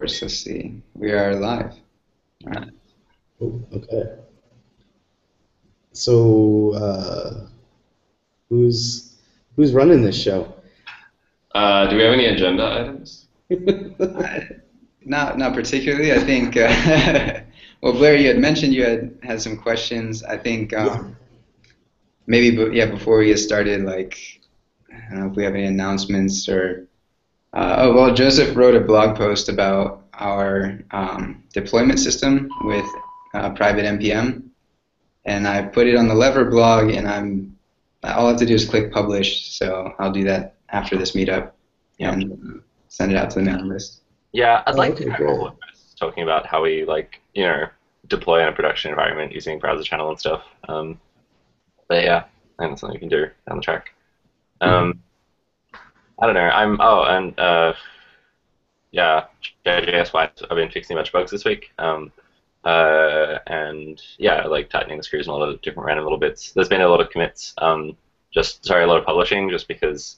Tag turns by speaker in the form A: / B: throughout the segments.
A: course. Let's see. We are live. All right.
B: Oh, okay. So, who's running this show?
C: Do we have any agenda items?
A: Not particularly. I think. Well, Blair, you had mentioned you had some questions. I think maybe, before we get started, like, I don't know if we have any announcements or. Oh well, Joseph wrote a blog post about our deployment system with private npm, and I put it on the Lever blog, and all I have to do is click publish. So I'll do that after this meetup and send it out to the mailing list.
D: Yeah, I'd like to have a blog post talking about how we deploy in a production environment using browser channel and stuff. But yeah, I think that's something we can do down the track. I don't know. ShareJS wise, I've been fixing a bunch of bugs this week. And yeah, like tightening the screws and a lot of different random little bits. There's been a lot of commits. A lot of publishing, just because.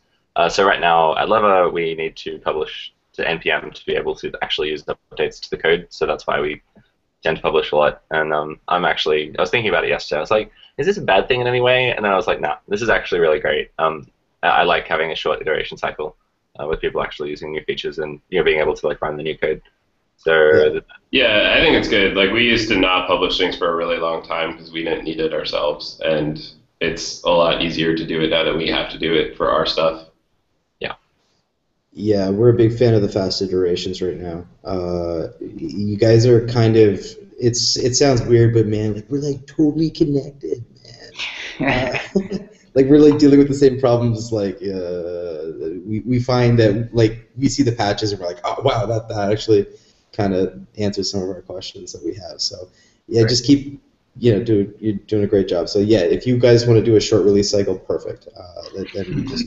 D: So right now at Lever, we need to publish to npm to be able to actually use the updates to the code. So that's why we tend to publish a lot. And I was thinking about it yesterday. I was like, is this a bad thing in any way? And then I was like, nah, this is actually really great. I like having a short iteration cycle with people actually using new features and being able to run the new code. So
C: yeah, I think it's good. Like, we used to not publish things for a really long time because we didn't need it ourselves, and it's a lot easier to do it now that we have to do it for our stuff.
B: Yeah, we're a big fan of the fast iterations right now. You guys are kind of, it sounds weird, but man, we're totally connected, man. We're dealing with the same problems. We find that we see the patches and we're like, oh wow, that actually kind of answers some of our questions that we have. So yeah, just keep you're doing a great job. So yeah, if you guys want to do a short release cycle, perfect. Then just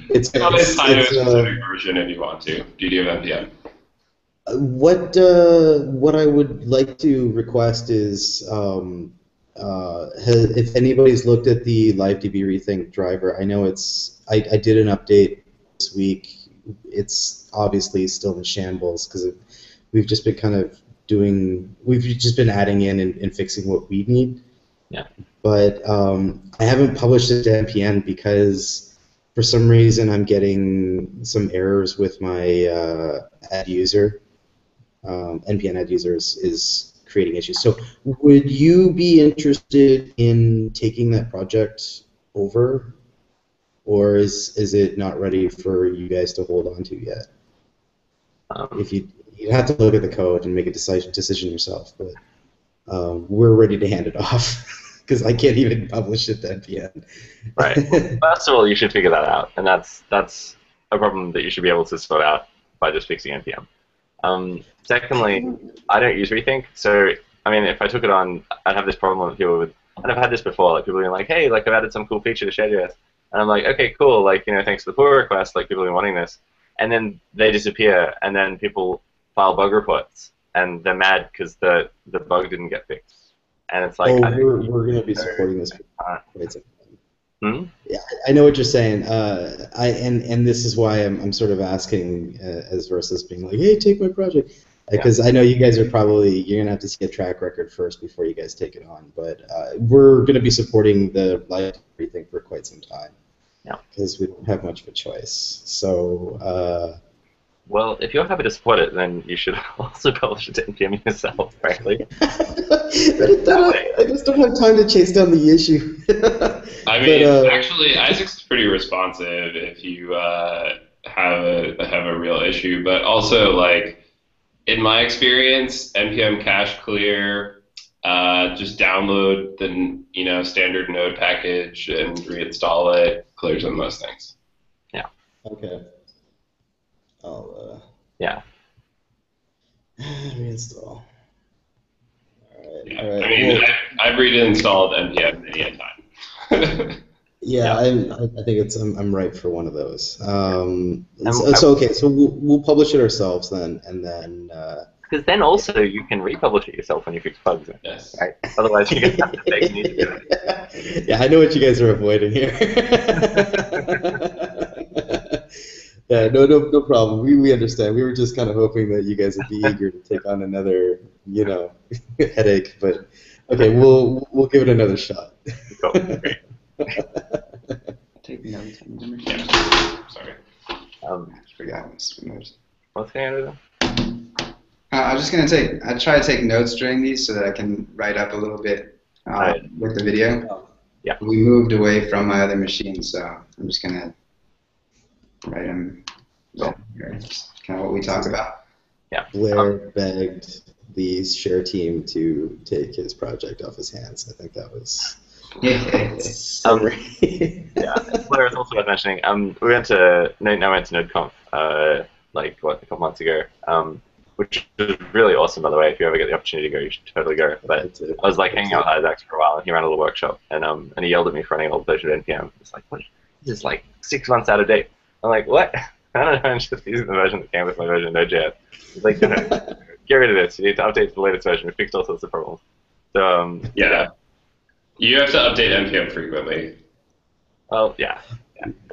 B: it's
C: time to a specific version if you want to. Do you do npm?
B: What I would like to request is if anybody's looked at the LiveDB rethink driver. I know I did an update this week. It's obviously still in shambles because we've just been adding in and fixing what we need.
D: Yeah.
B: But I haven't published it to npm because for some reason I'm getting some errors with my add user. npm add user is creating issues. So would you be interested in taking that project over, or is it not ready for you guys to hold on to yet? If you have to look at the code and make a decision yourself, but we're ready to hand it off because I can't even publish it to npm.
D: Right. Well, first of all, you should figure that out, and that's a problem that you should be able to sort out by just fixing npm. Secondly, I don't use Rethink, so I mean, if I took it on, I'd have this problem with people and I've had this before, people being like, hey, I've added some cool feature to ShareJS, and I'm like, okay, cool, thanks for the pull request, people have been wanting this, and then they disappear, and then people file bug reports, and they're mad because the bug didn't get fixed, and it's like,
B: we're going to be supporting this. Wait a second. Yeah, I know what you're saying. And this is why I'm sort of asking as versus being like, hey, take my project, because I know you guys are you're gonna have to see a track record first before you guys take it on. But we're gonna be supporting the live rethink for quite some time.
D: Yeah.
B: Because we don't have much of a choice. So.
D: Well, if you're happy to support it, then you should also publish it to npm yourself, frankly.
B: I just don't have time to chase down the issue.
C: I mean, actually, Isaac's pretty responsive if you have a real issue. But also, in my experience, npm cache clear, just download the standard node package and reinstall it. Clears on most things.
D: Yeah.
B: Okay. I'll
D: yeah.
B: Reinstall. All right.
C: Yeah.
B: All right.
C: I mean, I've reinstalled npm many a time.
B: Yeah, I think I'm ripe for one of those. So we'll publish it ourselves then, and then.
D: Because then also you can republish it yourself when you fix bugs.
C: Yes.
D: Right. Otherwise you have to take me to do it.
B: Yeah, I know what you guys are avoiding here. Yeah, no problem. We understand. We were just kind of hoping that you guys would be eager to take on another, headache. But okay, we'll give it another shot.
D: Cool. Great.
A: Take notes.
C: Sorry.
A: I forgot.
D: What's going on?
A: I'm just gonna I try to take notes during these so that I can write up a little bit with the video.
D: Yeah.
A: We moved away from my other machine, so I'm just gonna write them here. Just kind of what we talk about.
D: Yeah.
B: Blair begged the share team to take his project off his hands. I think that was.
D: Yeah. Blair is also worth mentioning. We went to NodeConf a couple months ago. Which was really awesome, by the way. If you ever get the opportunity to go, you should totally go. But I was hanging out with Isaac for a while, and he ran a little workshop, and he yelled at me for running an old version of NPM. It's like, what? This is 6 months out of date. I'm like, what? I don't know. I'm just using the version that came with my version of Node.js. He's like, no, get rid of this. You need to update to the latest version. We fixed all sorts of problems. So
C: yeah, you have to update NPM frequently.
D: Well, yeah.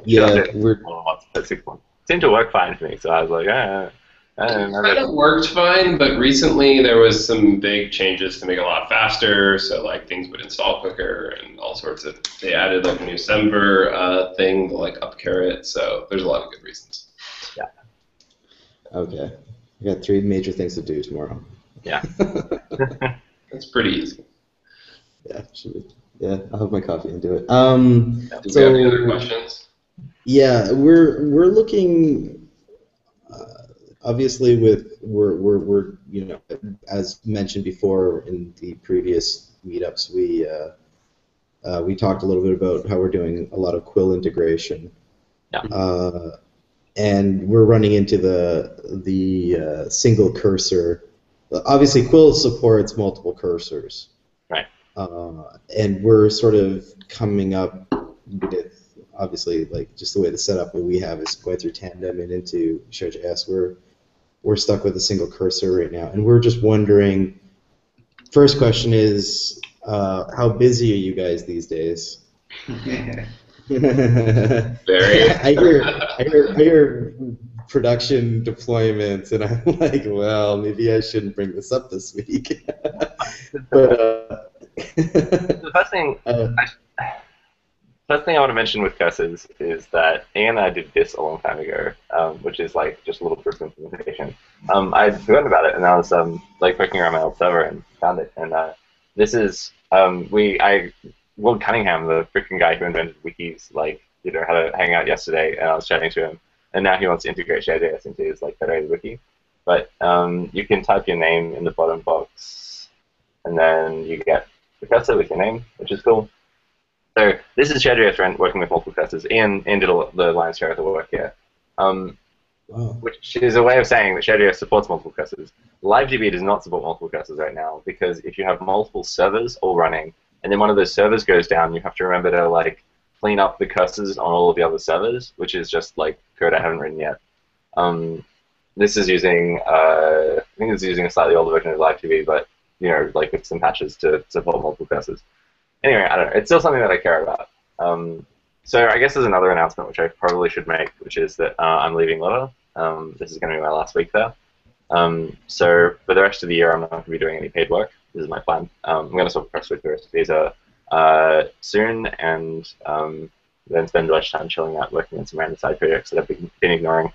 B: We're
D: 6 months. It seemed to work fine for me, so I was like,
C: It kind of worked fine, but recently there was some big changes to make it a lot faster, so things would install quicker and all sorts of. They added a new Semver thing to upcarrot, so there's a lot of good reasons.
D: Yeah.
B: Okay, I got 3 major things to do tomorrow.
D: Yeah.
C: That's pretty easy.
B: Yeah, I'll have my coffee and do it.
C: Do we have any other questions?
B: Yeah, we're looking. Obviously, we're as mentioned before in the previous meetups, we talked a little bit about how we're doing a lot of Quill integration.
D: Yeah.
B: And we're running into the single cursor. Obviously, Quill supports multiple cursors.
D: Right.
B: And we're sort of coming up with, obviously, just the way the setup that we have is going through Tandem and into ShareJS. We're stuck with a single cursor right now, and we're just wondering. First question is, how busy are you guys these days?
C: Very.
B: I hear production deployments, and I'm like, well, maybe I shouldn't bring this up this week. But
D: the first thing I want to mention with cursors is that Ian and I did this a long time ago, which is just a little proof of implementation. I'd forgotten about it, and I was poking around my old server and found it. And this is Will Cunningham, the freaking guy who invented wikis, had a hangout yesterday, and I was chatting to him, and now he wants to integrate ShareJS into his federated wiki. But you can type your name in the bottom box, and then you get the cursor with your name, which is cool. So this is ShareJS working with multiple cursors. Ian did the lion's share of the work here, which is a way of saying that ShareJS supports multiple cursors. LiveDB does not support multiple cursors right now, because if you have multiple servers all running, and then one of those servers goes down, you have to remember to clean up the cursors on all of the other servers, which is just code I haven't written yet. This is using I think it's using a slightly older version of LiveDB, but with some patches to support multiple cursors. Anyway, I don't know. It's still something that I care about. So I guess there's another announcement which I probably should make, which is that I'm leaving Lotto. This is going to be my last week there. So for the rest of the year, I'm not going to be doing any paid work. This is my plan. I'm going to sort of press with the rest of these soon, and then spend a bunch of time chilling out, working on some random side projects that I've been ignoring.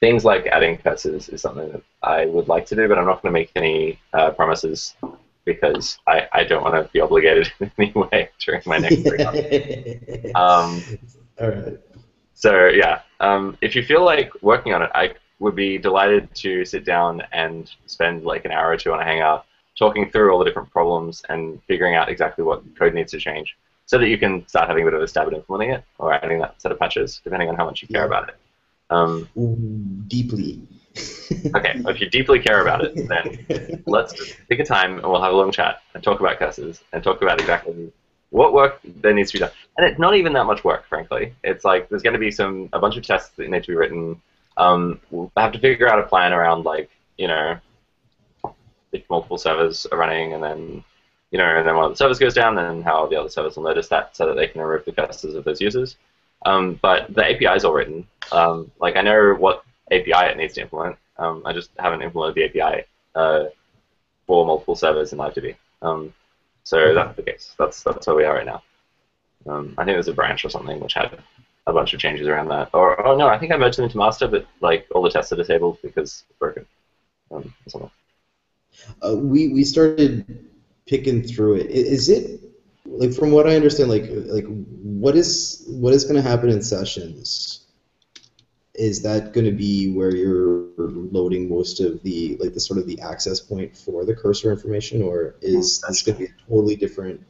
D: Things like adding cursors is something that I would like to do, but I'm not going to make any promises, because I don't want to be obligated in any way during my next 3 months. All
B: right.
D: So yeah, if you feel like working on it, I would be delighted to sit down and spend an hour or two on a hangout, talking through all the different problems and figuring out exactly what code needs to change, so that you can start having a bit of a stab at implementing it or adding that set of patches, depending on how much you care about it.
B: Deeply.
D: Okay, well, if you deeply care about it, then let's just pick a time and we'll have a long chat and talk about cursors and talk about exactly what work there needs to be done. And it's not even that much work, frankly. It's there's going to be a bunch of tests that need to be written. We'll have to figure out a plan around if multiple servers are running, and then and then one of the servers goes down, then how the other servers will notice that, so that they can remove the cursors of those users. But the API is all written. Like I know what API it needs to implement. I just haven't implemented the API for multiple servers in LiveDB. So that's the case. That's where we are right now. I think there's a branch or something which had a bunch of changes around that. Or oh no, I think I merged them into master, but like all the tests are disabled because it's broken. Or something.
B: We started picking through it. Is it like from what I understand, like what is going to happen in sessions? Is that going to be where you're loading most of the the sort of the access point for the cursor information, or is this going to be a totally different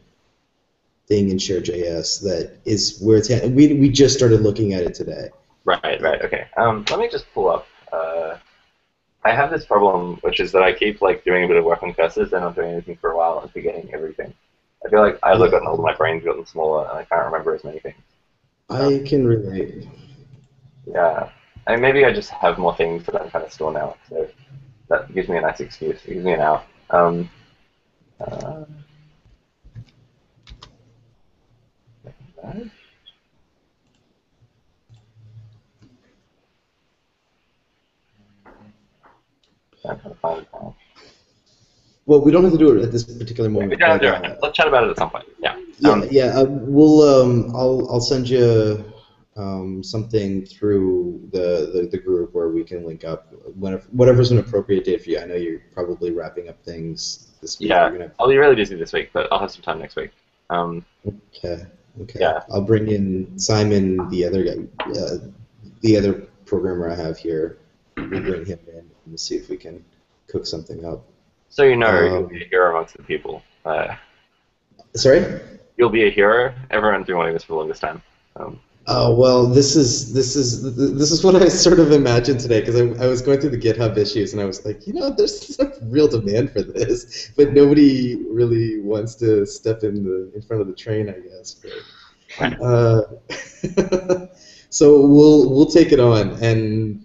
B: thing in ShareJS that is where it's at? We just started looking at it today.
D: Right. Okay. Let me just pull up. I have this problem, which is that I keep like doing a bit of work on cursors and not doing anything for a while and forgetting everything. I feel like as I've gotten older, my brain's gotten smaller and I can't remember as many things.
B: I can relate.
D: Yeah, and maybe I just have more things that I'm kind of store now, so that gives me a nice excuse. It gives me an out.
B: Well, we don't have to do it at this particular moment.
D: Yeah, let's chat about it at some point. Yeah.
B: We'll. I'll send you something through the group where we can link up whatever's an appropriate date for you. I know you're probably wrapping up things this week.
D: Yeah, I'll be really busy this week, but I'll have some time next week.
B: Okay.
D: Yeah.
B: I'll bring in Simon, the other guy, the other programmer I have here. We'll bring him in and see if we can cook something up.
D: So you'll be a hero amongst the people.
B: Sorry?
D: You'll be a hero. Everyone's been wanting this for the longest time.
B: Oh well, this is what I sort of imagined today, because I was going through the GitHub issues and I was like, there's some real demand for this, but nobody really wants to step in front of the train, I guess. But, so we'll take it on, and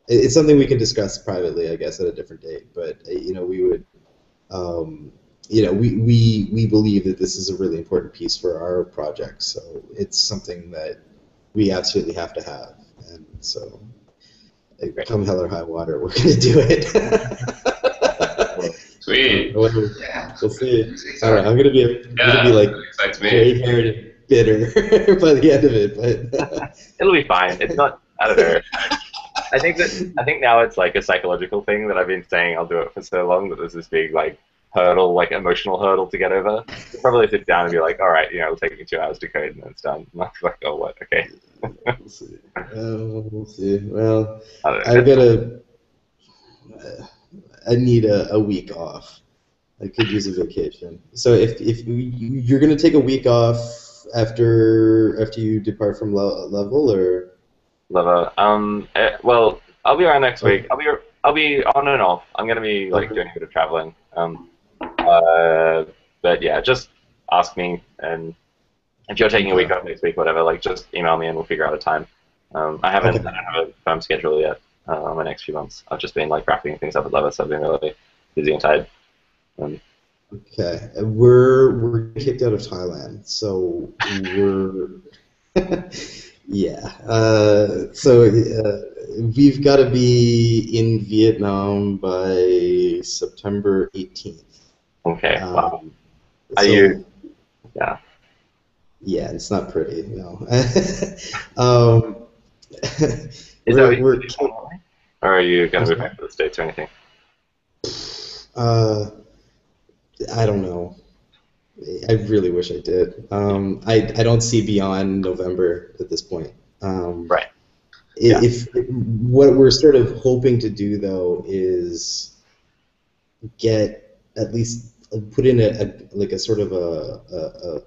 B: it's something we can discuss privately, I guess, at a different date. But we would. We believe that this is a really important piece for our project, so it's something that we absolutely have to have. And so, come hell or high water, we're going to do it.
C: Sweet.
B: We'll see. All right, I'm going to be like gray-haired and bitter by the end of it, but
D: it'll be fine. It's not. I don't know. I think now it's like a psychological thing that I've been saying I'll do it for so long that there's this big hurdle, emotional hurdle to get over. You'll probably sit down and be like, all right, it'll take me 2 hours to code and then it's done. And I'm like, oh, what? Okay.
B: We'll see. We'll see. Well, I need a week off. I could use a vacation. So if you're going to take a week off after you depart from level, or?
D: Level. Well, I'll be around next week. I'll be on and off. I'm going to be doing a bit of traveling. But yeah, just ask me, and if you're taking a week off next week, whatever, just email me and we'll figure out a time. I don't have a firm schedule yet on my next few months. I've just been wrapping things up at Lever, so I've been really busy and tired.
B: Okay, we're kicked out of Thailand, so we're yeah. So we've got to be in Vietnam by September 18th.
D: Okay. Wow. Are you? Yeah.
B: Yeah, it's not pretty. No.
D: Is that what or are you going to move back to the States or anything?
B: I don't know. I really wish I did. I don't see beyond November at this point.
D: Right.
B: If what we're sort of hoping to do, though, is get at least put in a sort of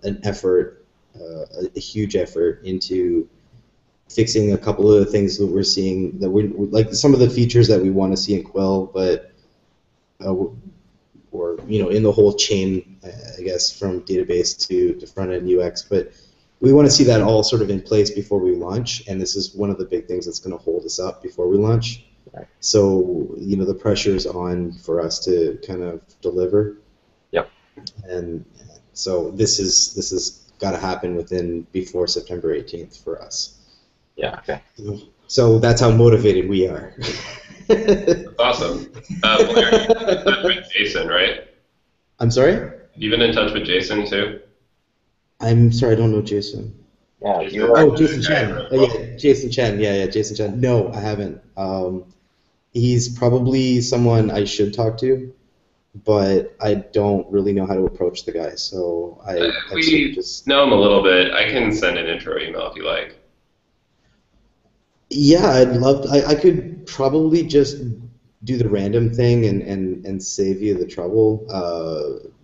B: an effort, a huge effort into fixing a couple of the things that we're seeing, that we like some of the features that we want to see in Quill, but or in the whole chain, I guess, from database to front end UX, but we want to see that all sort of in place before we launch, and this is one of the big things that's going to hold us up before we launch.
D: Right.
B: So the pressure is on for us to kind of deliver.
D: Yep.
B: And so this is got to happen before September 18th for us.
D: Yeah. Okay.
B: So that's how motivated we are.
C: That's awesome. Blair, you've been in touch with Jason, right?
B: I'm sorry?
C: You've been in touch with Jason too?
B: I'm sorry, I don't know Jason.
D: Yeah.
B: Jason Chen. Yeah, Jason Chen. Yeah, Jason Chen. No, I haven't. He's probably someone I should talk to, but I don't really know how to approach the guy. So
C: we just know him a little bit. I can send an intro email if you like.
B: Yeah, I'd love to, I could probably just do the random thing and save you the trouble.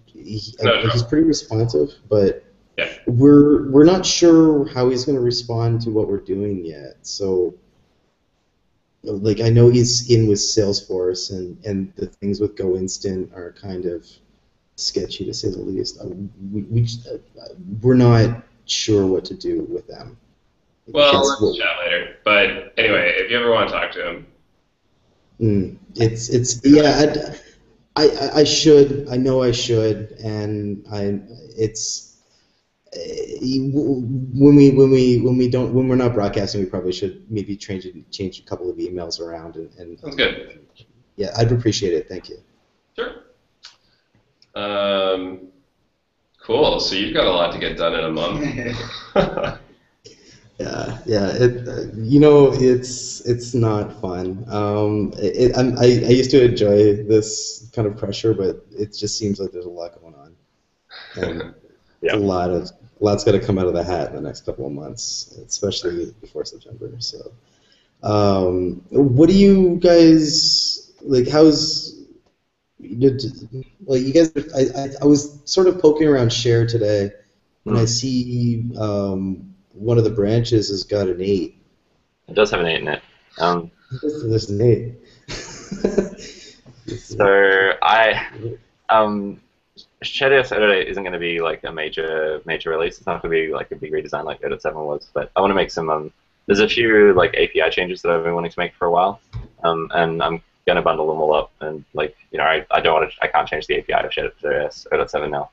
B: He's pretty responsive, but
C: yeah.
B: we're not sure how he's going to respond to what we're doing yet. So, like, I know he's in with Salesforce, and the things with Go Instant are kind of sketchy to say the least. We're not sure what to do with them.
C: Well, let's chat later. But anyway, if you ever want to talk to him,
B: I should. I know I should, and when we're not broadcasting, we probably should maybe change a couple of emails around and.
C: Sounds good.
B: Yeah, I'd appreciate it. Thank you.
C: Sure. Cool. So you've got a lot to get done in a month.
B: Yeah. It's not fun. I used to enjoy this kind of pressure, but it just seems like there's a lot going on, and
D: yeah.
B: lot's got to come out of the hat in the next couple of months, especially before September. So, what do you guys like? You guys? I was sort of poking around Share today, and I see. One of the branches has got an 8.
D: It does have an 8 in it.
B: There's an 8.
D: So ShareJS 8.8 isn't going to be like a major release. It's not going to be like a big redesign like 8.7 was. But I want to make some. There's a few like API changes that I've been wanting to make for a while, and I'm going to bundle them all up. And like I can't change the API of ShareJS 8.7 now.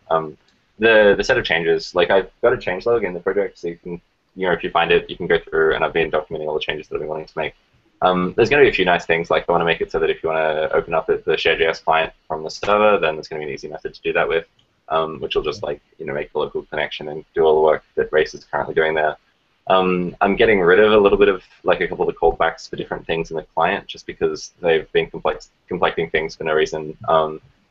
D: The set of changes, like I've got a changelog in the project, so you can, if you find it, you can go through, and I've been documenting all the changes that I've been wanting to make. There's going to be a few nice things, like I want to make it so that if you want to open up the ShareJS client from the server, then there's going to be an easy method to do that with, which will just make the local connection and do all the work that Race is currently doing there. I'm getting rid of a little bit of like a couple of the callbacks for different things in the client, just because they've been complecting things for no reason.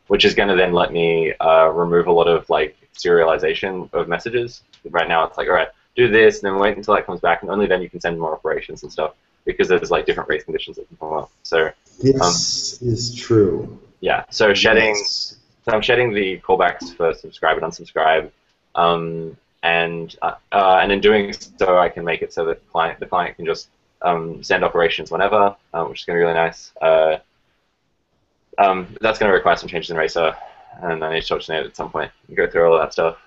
D: Which is going to then let me remove a lot of like serialization of messages. Right now it's like, all right, do this, and then wait until that comes back, and only then you can send more operations and stuff, because there's like different race conditions that can come up. So
B: this is true.
D: Yeah. So shedding. Yes. So I'm shedding the callbacks for subscribe and unsubscribe, and in doing so, I can make it so that the client can just send operations whenever, which is going to be really nice. That's going to require some changes in Racer, and I need to talk to Nate at some point and go through all of that stuff.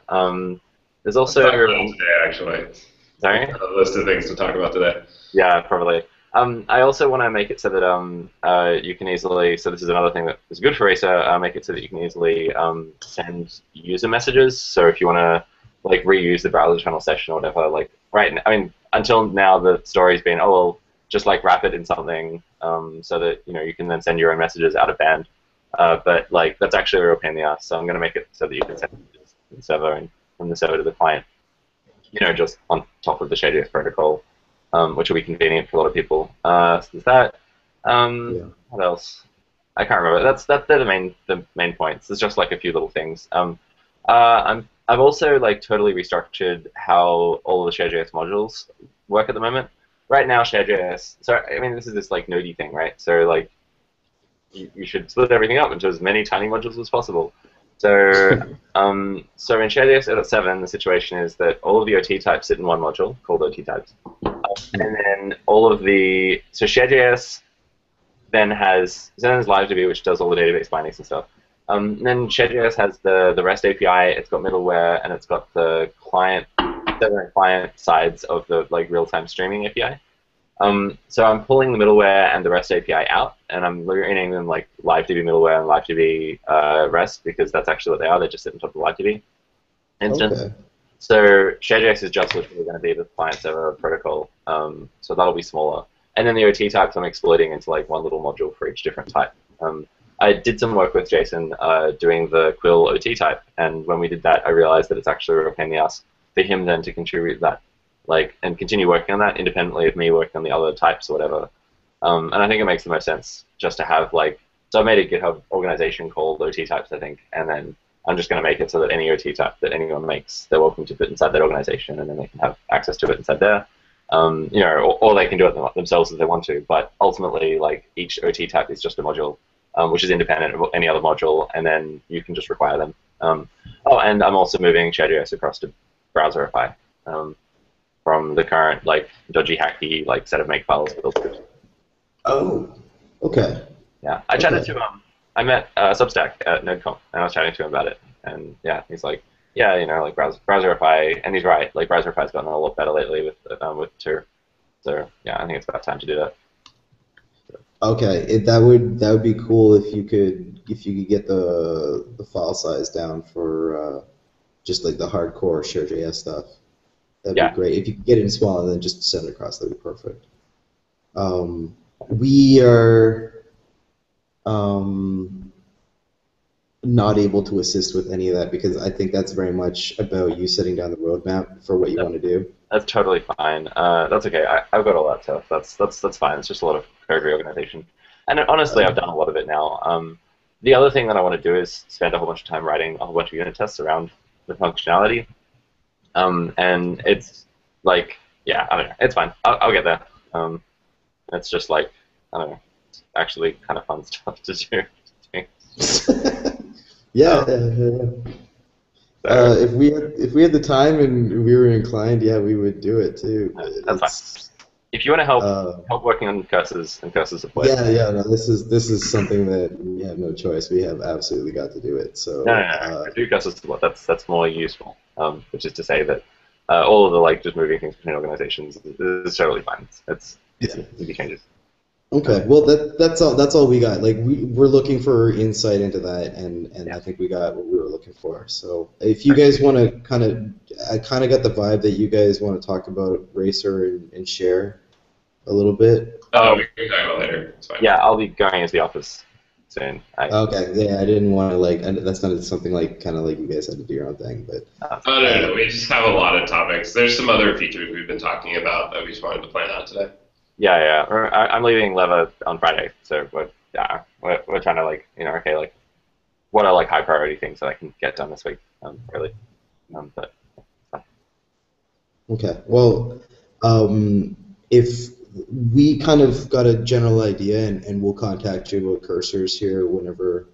D: There's also
C: today, actually.
D: Sorry?
C: A list of things to talk about today.
D: Yeah, probably. I also want to make it so that you can easily. So this is another thing that is good for Racer. Make it so that you can easily send user messages. So if you want to like reuse the browser channel session or whatever, like until now the story's been just like wrap it in something so that you can then send your own messages out of band. But like that's actually a real pain in the ass. So I'm going to make it so that you can send messages to the server and from the server to the client, just on top of the ShareJS protocol, which will be convenient for a lot of people. So there's that. What else? I can't remember. They're the main points. There's just like a few little things. I've also like totally restructured how all of the ShareJS modules work at the moment. Right now, ShareJS. So this is this like nodey thing, right? So like, you should split everything up into as many tiny modules as possible. So so in ShareJS 8.7, the situation is that all of the OT types sit in one module called OT types, and then all of so ShareJS then has LiveDB, which does all the database bindings and stuff. Then ShareJS has the REST API. It's got middleware, and it's got the server and client sides of the like real-time streaming API. So I'm pulling the middleware and the REST API out, and I'm renaming them like LiveDB middleware and LiveDB REST, because that's actually what they are. They just sit on top of the LiveDB instance. Okay. So ShareJS is just literally going to be the client-server protocol, so that'll be smaller. And then the OT types I'm exploiting into like one little module for each different type. I did some work with Jason doing the Quill OT type, and when we did that, I realized that it's actually a real pain in the ass for him then to contribute that, like, and continue working on that independently of me working on the other types or whatever. And I think it makes the most sense just to have like, so I made a GitHub organization called OT types, I think, and then I'm just going to make it so that any OT type that anyone makes, they're welcome to put inside that organization, and then they can have access to it inside there. You know, or they can do it themselves if they want to. But ultimately, like, each OT type is just a module, which is independent of any other module, and then you can just require them. Oh, and I'm also moving ShareJS across to Browserify from the current like dodgy, hacky like set of makefiles filters.
B: Oh, okay.
D: Yeah, I chatted to him. I met Substack at NodeConf, and I was chatting to him about it. And yeah, he's like, yeah, you know, like Browserify, and he's right. Like Browserify's gotten a lot better lately with Tur. So yeah, I think it's about time to do that.
B: Okay, that would be cool if you could get the file size down for just like the hardcore ShareJS stuff. That'd be great. If you could get it in small and then just send it across, that'd be perfect. We are not able to assist with any of that because I think that's very much about you setting down the roadmap for what you want to do.
D: That's totally fine. That's okay. I've got all that stuff. That's fine. It's just a lot of code reorganization. And honestly, I've done a lot of it now. The other thing that I want to do is spend a whole bunch of time writing a whole bunch of unit tests around the functionality. And it's like, yeah, I don't know. It's fine. I'll get there. It's just like, I don't know. It's actually kind of fun stuff to do.
B: Yeah. If we had the time and we were inclined, yeah, we would do it too.
D: That's fine. If you want to help working on cursors and cursor support.
B: Yeah. No, this is something that we have no choice. We have absolutely got to do it. So
D: no. Do cursor support. That's more useful. Which is to say that all of the like just moving things between organizations is totally fine. It's easy changes.
B: Okay, well that's all we got. Like we're looking for insight into that, and I think we got what we were looking for. So if you guys want to I kind of got the vibe that you guys want to talk about Racer and Share a little bit.
C: Oh, we can talk about it later. It's fine.
D: Yeah, I'll be going into the office soon.
B: Okay, yeah, I didn't want to that's not something like kind of like you guys had to do your own thing, but.
C: Oh no, we just have a lot of topics. There's some other features we've been talking about that we just wanted to plan out today.
D: Yeah. I'm leaving Leva on Friday, so we're trying to like, you know, okay, like what are like high priority things that I can get done this week, really. But.
B: Okay. Well, if we kind of got a general idea, and we'll contact you about cursors here whenever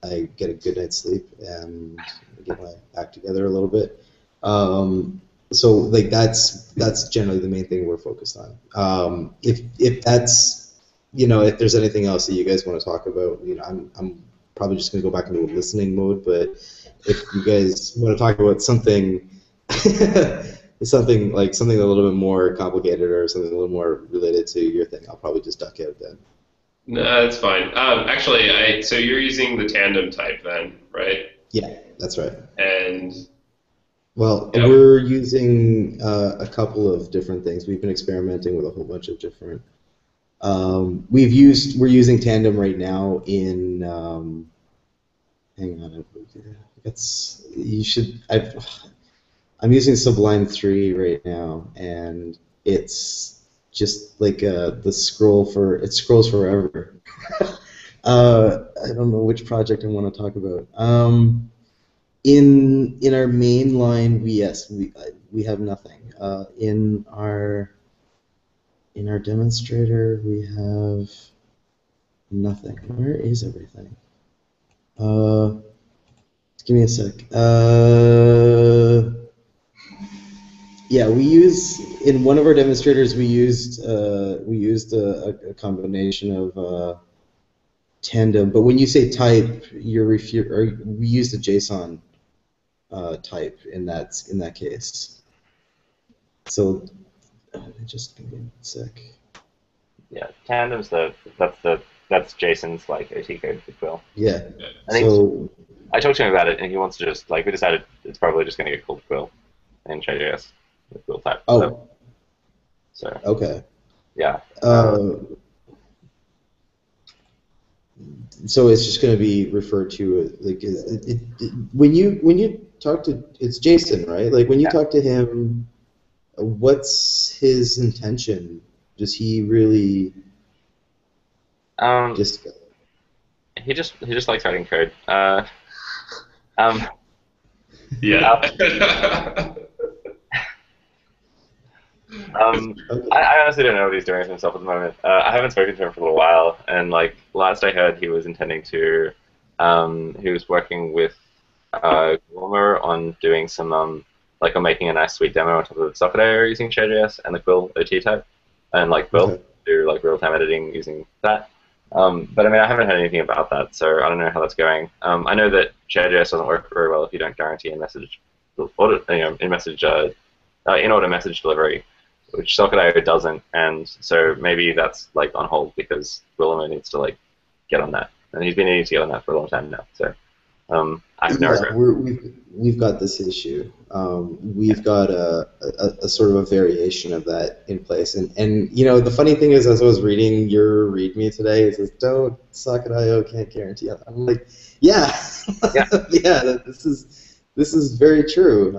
B: I get a good night's sleep and get my act together a little bit. So like that's generally the main thing we're focused on. If that's, you know, if there's anything else that you guys want to talk about, you know, I'm probably just going to go back into a listening mode. But if you guys want to talk about something, something a little bit more complicated or something a little more related to your thing, I'll probably just duck out then.
C: No, that's fine. Actually, so you're using the tandem type then, right?
B: Yeah, that's right.
C: And
B: well, we're using a couple of different things. We've been experimenting with a whole bunch of different. We're using tandem right now in. Hang on, I'm using Sublime 3 right now, and it's just like it scrolls forever. I don't know which project I want to talk about. In our main line, we have nothing. In our demonstrator, we have nothing. Where is everything? Give me a sec. Yeah, in one of our demonstrators we used a combination of tandem. But when you say type, we used a JSON type in that case. So just give me a sec.
D: Yeah, tandem's that's Jason's like OT code for Quill.
B: Yeah.
D: I think I talked to him about it, and he wants to just like we decided it's probably just going to get called Quill. in ShareJS with Quill type.
B: Oh.
D: So.
B: Okay.
D: Yeah.
B: So it's just going to be referred to like when you talk to, it's Jason, right? Like when you talk to him, what's his intention? Does he really just?
D: He just likes writing code.
C: Yeah.
D: I honestly don't know what he's doing with himself at the moment. I haven't spoken to him for a little while, and like last I heard, he was intending to. He was working with Wilmer on doing some like on making a nice sweet demo on top of the Socket using ShareJS and the Quill OT type, and like Quill do like real-time editing using that. But I mean, I haven't heard anything about that, so I don't know how that's going. I know that ShareJS doesn't work very well if you don't guarantee in-message, in-order message delivery, which Socket doesn't, and so maybe that's like on hold because Wilmer needs to like get on that, and he's been needing to get on that for a long time now. So I have no regret.
B: We've got this issue. We've got a sort of a variation of that in place, and you know the funny thing is, as I was reading your README today, it says don't Socket.io can't guarantee. I'm like, yeah, yeah, this is very true.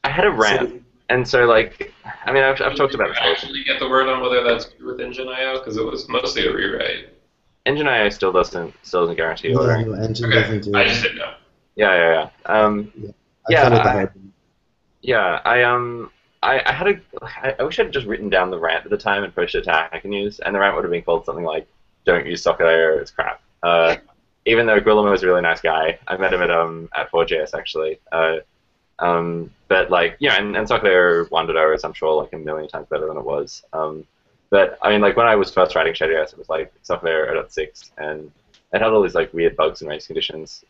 D: I had a rant, and so like, I mean, I've talked about this.
C: Actually, get the word on whether that's true with Engine.io because it was mostly a rewrite.
D: Engine.io still doesn't guarantee ordering.
B: No, Engine doesn't do
C: I
B: that.
C: just didn't know.
D: Yeah. I wish I'd just written down the rant at the time and posted it to Hacker News, and the rant would have been called something like, "Don't use Socket.io, it's crap." Even though Guillermo was a really nice guy, I met him at 4JS actually. But like, yeah, and Socket.io 1.0 is, I'm sure, like a million times better than it was. But I mean, like when I was first writing ShareJS, it was like Socket.io 0.6, and it had all these like weird bugs and race conditions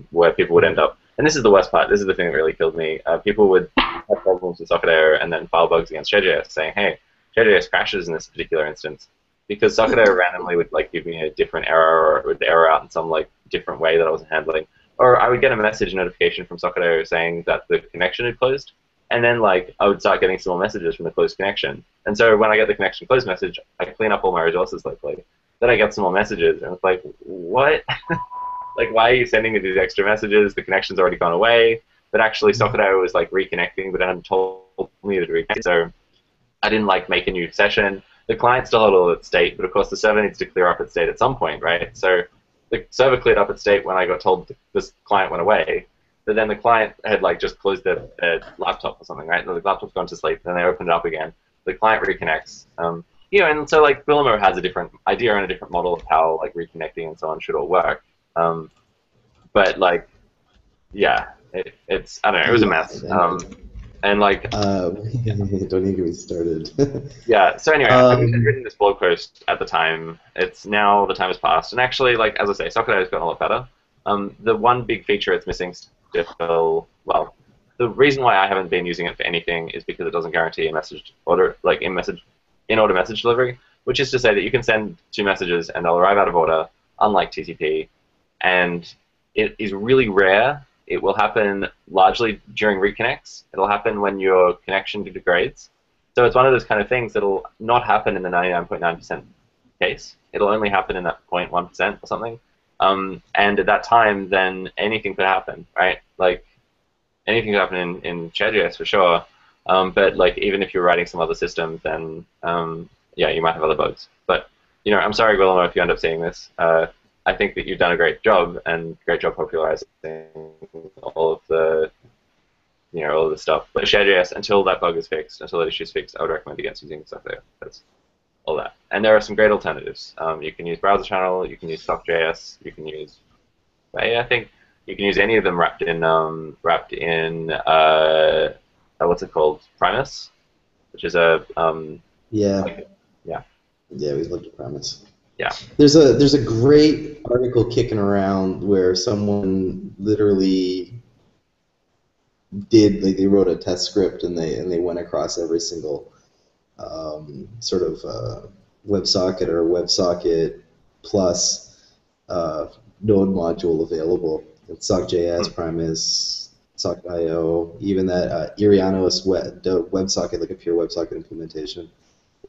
D: where people would end up. And this is the worst part. This is the thing that really killed me. People would have problems with Socket.io and then file bugs against ShareJS, saying, "Hey, ShareJS crashes in this particular instance," because Socket.io randomly would like give me a different error, or it would error out in some like different way that I wasn't handling. Or I would get a message notification from Socket.io saying that the connection had closed, and then like I would start getting some more messages from the closed connection. And so when I get the connection closed message, I clean up all my resources locally. Then I get some more messages, and it's like, what? Like, why are you sending me these extra messages? The connection's already gone away. But actually, Socket.io was like reconnecting, but it hadn't told me to reconnect. So I didn't like make a new session. The client still had all its state, but of course the server needs to clear up its state at some point, right? So the server cleared up its state when I got told this client went away. But then the client had like just closed their laptop or something, right? The laptop's gone to sleep. Then they opened it up again. The client reconnects. You know, and so like Guillermo has a different idea and a different model of how like reconnecting and so on should all work. But like, yeah, it's I don't know. It was a mess. And like,
B: don't even get me started.
D: Yeah. So anyway, I wish I'd written this blog post at the time. It's now the time has passed, and actually, like as I say, Socket.io has gotten a lot better. The one big feature it's missing still, well, the reason why I haven't been using it for anything is because it doesn't guarantee a message order, like in-order message delivery, which is to say that you can send 2 messages and they'll arrive out of order, unlike TCP, and it is really rare. It will happen largely during reconnects. It'll happen when your connection degrades. So it's one of those kind of things that'll not happen in the 99.9% case. It'll only happen in that 0.1% or something. And at that time, then anything could happen, right? Like anything could happen in ShareJS for sure. But like even if you're writing some other system, then yeah, you might have other bugs. But you know, I'm sorry, Guillermo, if you end up seeing this. I think that you've done a great job popularizing all of the, you know, all of the stuff. But ShareJS, until that bug is fixed, until that issue is fixed, I would recommend against using Socket.io. That's all that. And there are some great alternatives. You can use Browser Channel, you can use StockJS, you can use, I think you can use any of them wrapped in what's it called, Primus, which is a
B: yeah.
D: Yeah.
B: Yeah, we looked at Primus.
D: Yeah.
B: There's a great article kicking around where someone literally did, like, they wrote a test script and they went across every single sort of WebSocket or WebSocket plus node module available. It's SockJS, Primus, Socket.io, even that Irianos WebSocket, like a pure WebSocket implementation.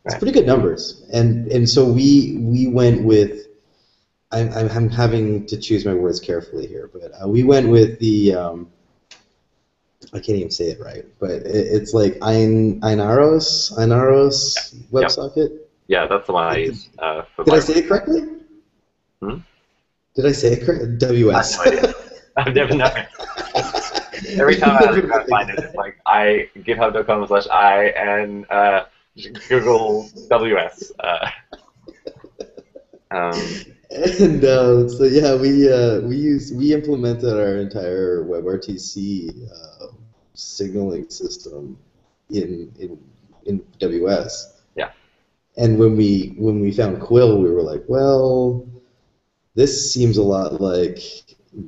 B: It's pretty good numbers. And so we went with, I'm having to choose my words carefully here, but we went with the, I can't even say it right, but it's like Einaros WebSocket?
D: Yep. Yeah, that's the one I use.
B: Did I say it correctly? Did I say it correctly? WS.
D: I have no idea. I've never known. Every time I try to find it, it's like github.com/I and Google WS.
B: And so yeah, we implemented our entire WebRTC signaling system in WS.
D: Yeah.
B: And when we found Quill, we were like, well, this seems a lot like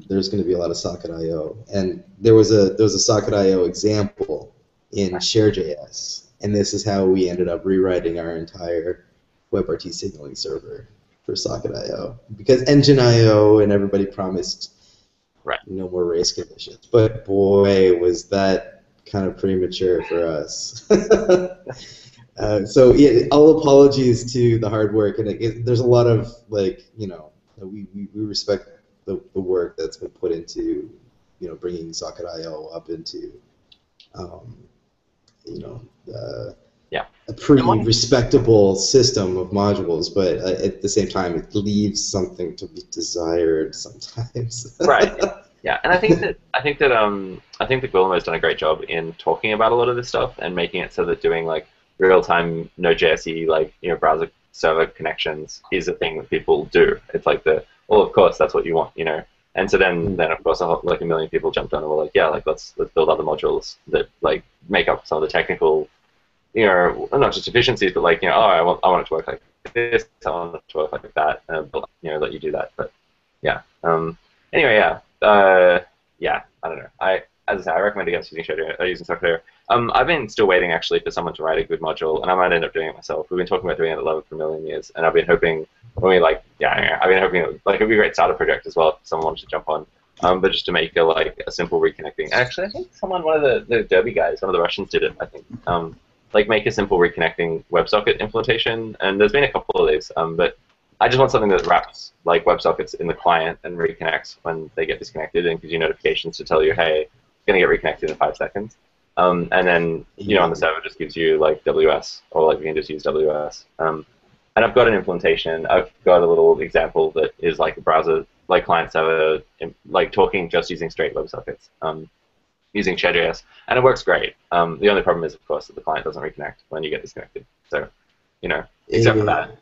B: there's going to be a lot of Socket.io, and there was a Socket.io example in ShareJS, and this is how we ended up rewriting our entire WebRT signaling server for Socket.io, because Engine.io and everybody promised no more race conditions, but boy, was that kind of premature for us. So yeah, all apologies to the hard work, and there's a lot of we respect the work that's been put into bringing Socket.io up into a pretty respectable system of modules, but at the same time, it leaves something to be desired sometimes.
D: Right. Yeah, and I think that Guillermo has done a great job in talking about a lot of this stuff and making it so that doing like real-time Node.js-y browser server connections is a thing that people do. It's like well, of course, that's what you want, And so then of course, like a million people jumped on and were like, yeah, like let's build other modules that like make up some of the technical, not just efficiencies, but like, I want it to work like this, I want it to work like that, but let you do that. But yeah. Anyway, yeah. I don't know. As I say, I recommend against using Socket. I've been still waiting actually for someone to write a good module, and I might end up doing it myself. We've been talking about doing it at Love for a million years, and I've been hoping I've been hoping it'd be a great starter project as well if someone wanted to jump on. But just to make a simple reconnecting. Actually, I think one of the Derby guys, one of the Russians, did it. I think make a simple reconnecting WebSocket implementation, and there's been a couple of these. But I just want something that wraps like WebSockets in the client and reconnects when they get disconnected and gives you notifications to tell you, hey, it's going to get reconnected in 5 seconds. And then on the server just gives you like WS, or like you can just use WS. And I've got an implementation. I've got a little example that is like a browser, like client server, like talking just using straight WebSockets, using ShareJS, and it works great. The only problem is, of course, that the client doesn't reconnect when you get disconnected. So, except for that,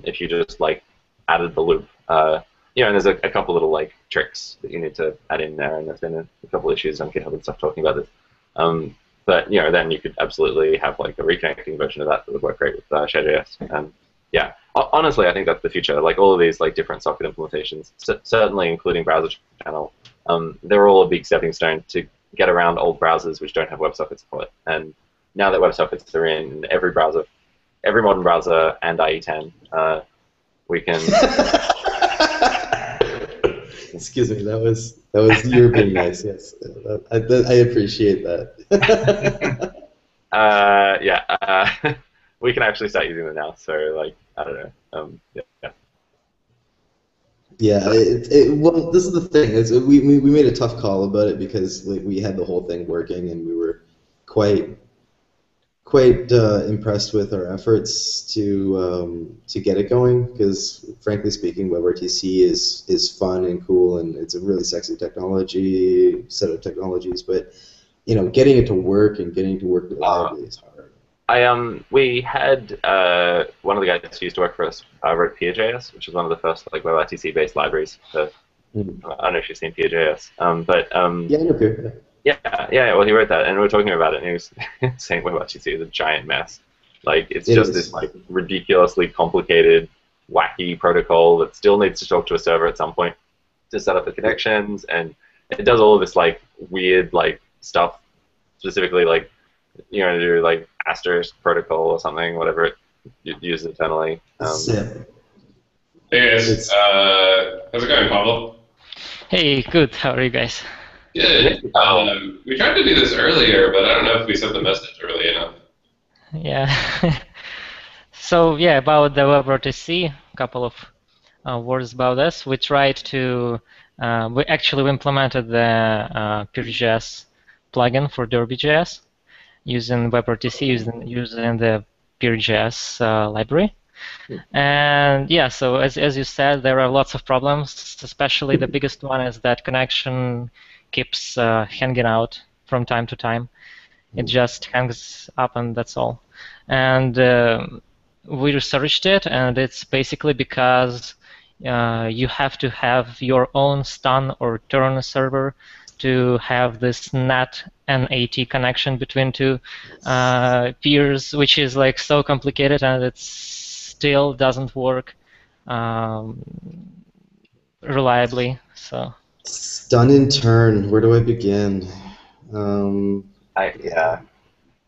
D: if you just like added the loop, and there's a couple little like tricks that you need to add in there, and there's been a couple issues on GitHub and stuff talking about this. But then you could absolutely have like a reconnecting version of that would work great with ShareJS. Yeah, honestly, I think that's the future. Like all of these like different socket implementations, certainly including browser channel, they're all a big stepping stone to get around old browsers which don't have WebSocket support. And now that WebSockets are in every browser, every modern browser and IE10, we can.
B: Excuse me, that was you were being nice. Yes, I appreciate that.
D: We can actually start using them now. So like I don't know.
B: Yeah. Well, this is the thing. We made a tough call about it because like, we had the whole thing working and we were quite impressed with our efforts to get it going, because frankly speaking, WebRTC is fun and cool, and it's a really sexy set of technologies. But getting it to work and getting it to work reliably is hard.
D: We had one of the guys who used to work for us wrote PeerJS, which is one of the first like WebRTC based libraries. I don't know if you've seen PeerJS, but
B: yeah, I know Peer.
D: Yeah. Well, he wrote that, and we were talking about it, and he was saying WebRTC is a giant mess. Like it's just this like ridiculously complicated, wacky protocol that still needs to talk to a server at some point to set up the connections, and it does all of this like weird like stuff, specifically like to do like asterisk protocol or something, whatever it uses internally.
C: Hey guys, how's it going, Pablo?
E: Hey, good. How are you guys?
C: Good. We tried to do this earlier, but I don't know if we sent the message early enough.
E: Yeah. So yeah, about the WebRTC, a couple of words about this. We tried to, we implemented the PureJS plugin for DerbyJS using WebRTC, using the PureJS library. And yeah, so as you said, there are lots of problems, especially the biggest one is that connection keeps hanging out from time to time. It just hangs up and that's all. And we researched it, and it's basically because you have to have your own stun or turn server to have this NAT connection between two peers, which is like so complicated, and it still doesn't work reliably. So
B: stun and turn. Where do I begin?
D: I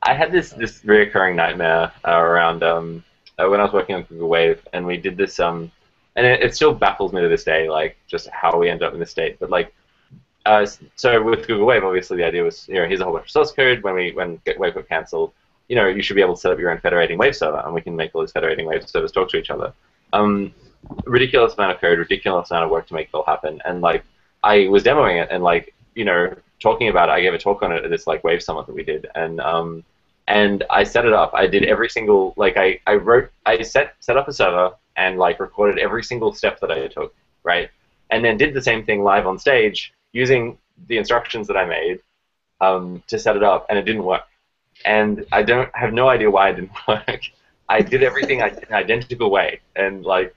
D: had this reoccurring nightmare around when I was working on Google Wave, and we did this and it still baffles me to this day, like just how we ended up in this state. But like, so with Google Wave, obviously the idea was, here's a whole bunch of source code. When Wave got cancelled, you should be able to set up your own federating Wave server, and we can make all these federating Wave servers talk to each other. Ridiculous amount of code, ridiculous amount of work to make it all happen, and like I was demoing it, and like talking about it, I gave a talk on it at this like Wave Summit that we did, and I set it up. I did every single, like I set up a server and like recorded every single step that I took, right? And then did the same thing live on stage using the instructions that I made to set it up, and it didn't work. And I have no idea why it didn't work. I did everything in an identical way, and like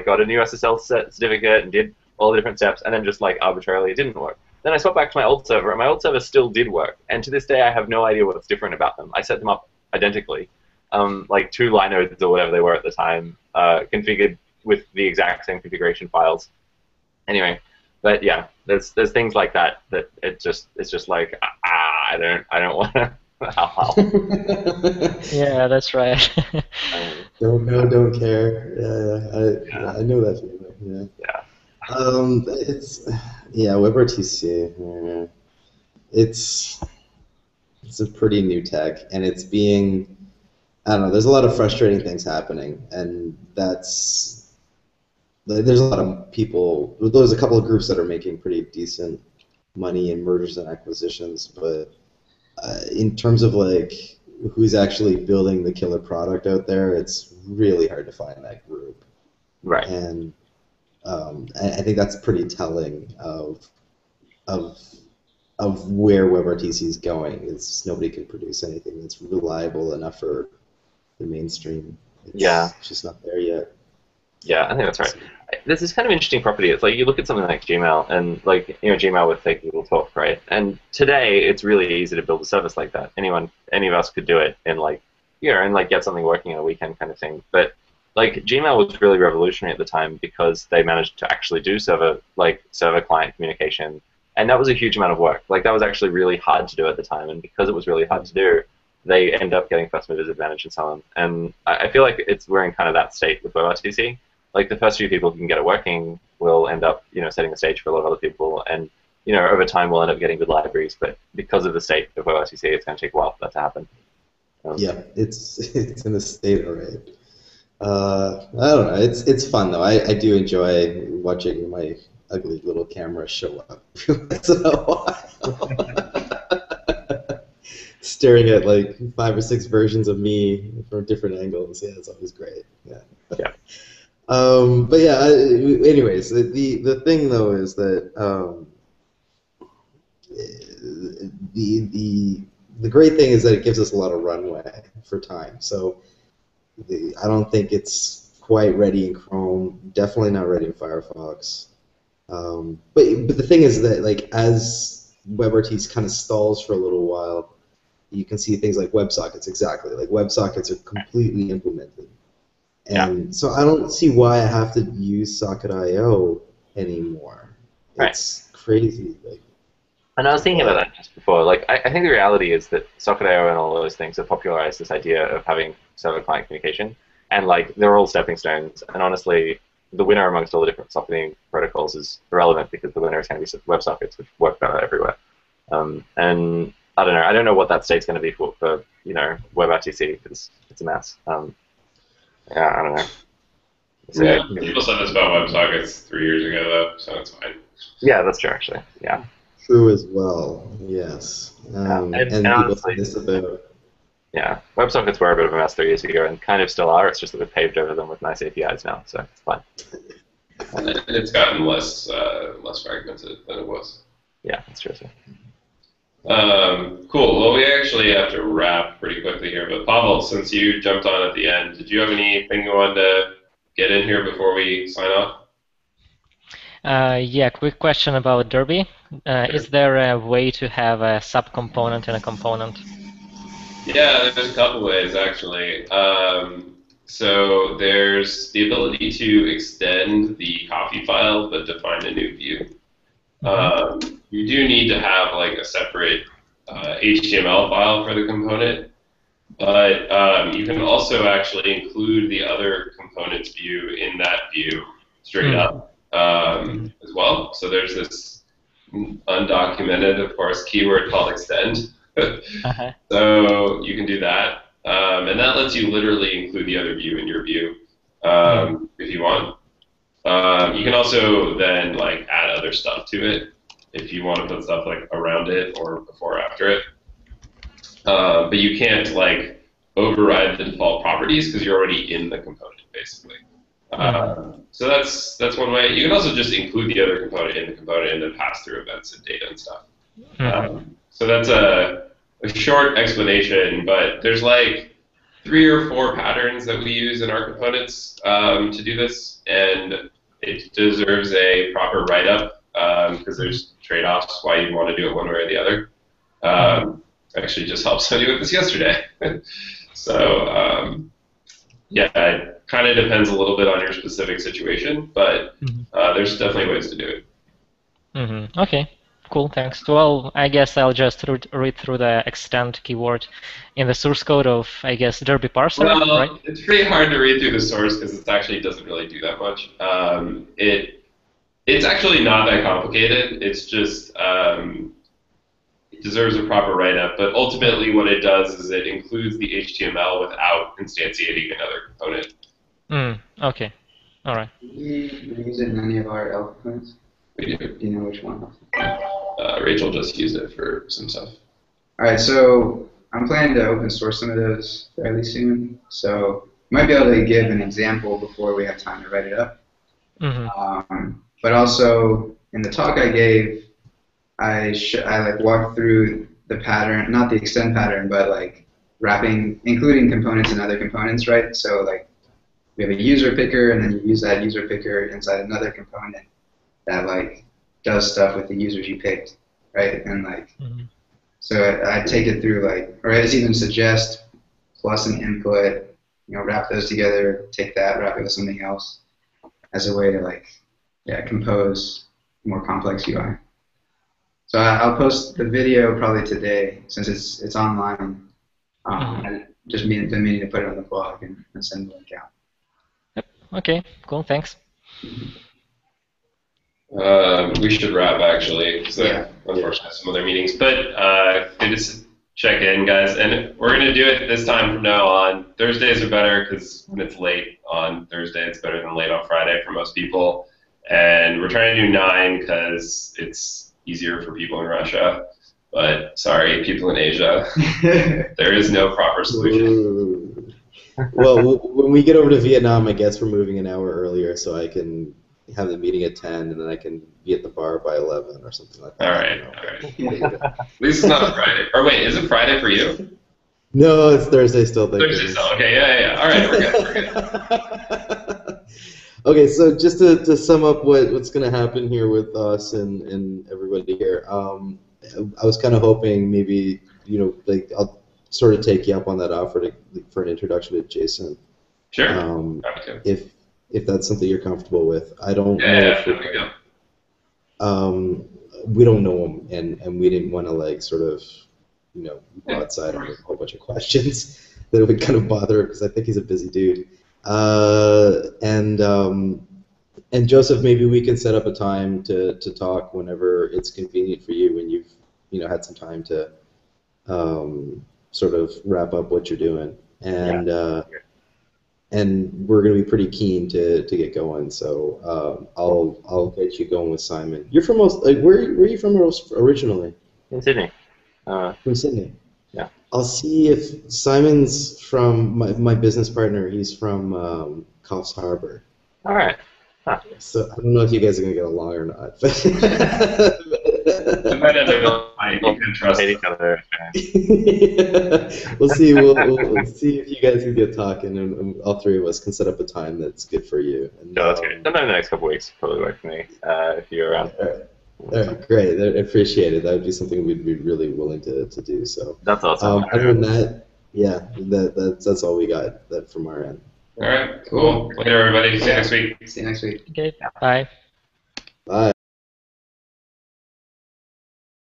D: got a new SSL certificate and did all the different steps, and then just like arbitrarily it didn't work. Then I swapped back to my old server, and my old server still did work. And to this day, I have no idea what's different about them. I set them up identically, like 2 line nodes or whatever they were at the time, configured with the exact same configuration files. Anyway, but yeah, there's things like that it's just like I don't want to.
E: Yeah, that's right.
B: Don't know, don't care. Yeah, I know that feeling. Yeah. WebRTC. It's a pretty new tech, and it's being, I don't know. There's a lot of frustrating things happening, and there's a lot of people. There's a couple of groups that are making pretty decent money in mergers and acquisitions, but in terms of like who's actually building the killer product out there, it's really hard to find that group.
D: Right.
B: And I think that's pretty telling of where WebRTC is going. It's nobody can produce anything that's reliable enough for the mainstream. It's just not there yet.
D: Yeah, I think that's right. There's this kind of interesting property. It's like you look at something like Gmail, and like Gmail with like Google Talk, right? And today it's really easy to build a service like that. Any of us could do it in like and like get something working in a weekend kind of thing. But like Gmail was really revolutionary at the time because they managed to actually do server client communication, and that was a huge amount of work. Like that was actually really hard to do at the time, and because it was really hard to do, they end up getting first movers advantage and so on. And I feel like we're in kind of that state with WebRTC. Like the first few people who can get it working will end up setting the stage for a lot of other people, and over time we'll end up getting good libraries. But because of the state of WebRTC, it's going to take a while for that to happen.
B: Yeah, it's in a state already. I don't know. It's fun though. I do enjoy watching my ugly little camera show up once in a while. Staring at like 5 or 6 versions of me from different angles. Yeah, it's always great. Yeah. But yeah. Anyways, the thing though is that the great thing is that it gives us a lot of runway for time. So I don't think it's quite ready in Chrome. Definitely not ready in Firefox. But the thing is that like as WebRTC kind of stalls for a little while, you can see things like WebSockets. Exactly, like WebSockets are completely implemented, and so I don't see why I have to use Socket.io anymore. It's crazy. Like,
D: and I was thinking about that just before. Like, I think the reality is that Socket.io and all those things have popularized this idea of having server-client communication, and like they're all stepping stones. And honestly, the winner amongst all the different socketing protocols is irrelevant because the winner is going to be WebSockets, which work better everywhere. And I don't know. I don't know what that state's going to be for WebRTC, because it's a mess. Yeah, I don't know. So,
C: yeah, people said this about WebSockets 3 years ago, though, so it's fine.
D: Yeah, that's true, actually. Yeah.
B: True as well. Yes. And people
D: honestly,
B: say this about.
D: Yeah, WebSockets were a bit of a mess 3 years ago, and kind of still are. It's just that we've paved over them with nice APIs now, so it's fine.
C: It's gotten less fragmented than it was.
D: Yeah, that's true. So.
C: Cool. Well, we actually have to wrap pretty quickly here, but Pavel, since you jumped on at the end, did you have anything you wanted to get in here before we sign off?
E: Yeah, quick question about Derby.
C: Sure.
E: Is there a way to have a subcomponent in a component?
C: Yeah, there's a couple ways, actually. So there's the ability to extend the coffee file, but define a new view. You do need to have like a separate HTML file for the component, but you can also actually include the other components view in that view straight up as well. So there's this undocumented, of course, keyword called extend. So you can do that, and that lets you literally include the other view in your view if you want. You can also then like add other stuff to it if you want to put stuff like around it or before or after it. But you can't like override the default properties because you're already in the component basically. So that's one way. You can also just include the other component in the component and then pass through events and data and stuff. So that's a short explanation, but there's like 3 or 4 patterns that we use in our components to do this, and it deserves a proper write-up because there's trade-offs why you want to do it one way or the other. Actually just helped somebody with this yesterday. So yeah, it kind of depends a little bit on your specific situation, but there's definitely ways to do it.
E: Okay. Cool, thanks. Well, I guess I'll just read through the extend keyword in the source code of, I guess, Derby parser,
C: well,
E: right?
C: It's pretty hard to read through the source because it actually doesn't really do that much. It's actually not that complicated. It's just it deserves a proper write-up, but ultimately what it does is it includes the HTML without instantiating another component.
E: Okay, all right.
A: Do we use it in any of our L components?
C: We do.
A: Do you know which one?
C: Rachel just used it for some stuff.
A: All right, so I'm planning to open source some of those fairly soon, so you might be able to give an example before we have time to write it up. But also, in the talk I gave, I like walked through the pattern, not the extend pattern, but like wrapping, including components and other components, right? So like we have a user picker, and then you use that user picker inside another component that like does stuff with the users you picked, right? And like, so I take it through like, or I just even suggest plus an input, wrap those together, take that, wrap it with something else as a way to like, compose more complex UI. So I'll post the video probably today since it's online. I just been meaning to put it on the blog and send the link out.
E: Yep. Okay. Cool. Thanks.
C: We should wrap actually, because unfortunately I have some other meetings. But good to check in, guys. And we're going to do it this time from now on. Thursdays are better because when it's late on Thursday, it's better than late on Friday for most people. And we're trying to do 9 because it's easier for people in Russia. But sorry, people in Asia, there is no proper solution.
B: Well, when we get over to Vietnam, I guess we're moving an hour earlier so I can have the meeting at 10, and then I can be at the bar by 11 or something like that.
C: All right. At least it's not Friday. Or wait, is it Friday for you?
B: No, it's Thursday still.
C: Thursday still. Okay, yeah. All right, we're good.
B: Okay, so just to sum up what's going to happen here with us and everybody here, I was kind of hoping maybe, like I'll sort of take you up on that offer for an introduction to JSON.
C: Sure.
B: If that's something you're comfortable with. I don't know.
C: Yeah,
B: we don't know him, and we didn't want to like sort of, broadside on a whole bunch of questions that would kind of bother him because I think he's a busy dude. And Joseph, maybe we can set up a time to talk whenever it's convenient for you when you've had some time to sort of wrap up what you're doing, and and we're going to be pretty keen to get going. So I'll get you going with Simon. You're from where are you from originally?
D: In Sydney.
B: From Sydney.
D: Yeah.
B: I'll see if Simon's from my business partner. He's from Coffs Harbour.
D: All right. Huh.
B: So I don't know if you guys are gonna get along or not.
C: You can trust
D: each other.
B: We'll see. We'll see if you guys can get talking, and all three of us can set up a time that's good for you. And,
D: No, that's good. Sometime in the next couple weeks probably work for me if you're around.
B: All right, great. I appreciate it. That would be something we'd be really willing to do. So
D: that's awesome.
B: Other than that, yeah, that's all we got from our end.
C: All right, cool. Later, everybody. See you next week.
A: See you next week.
E: Okay, bye.
B: Bye.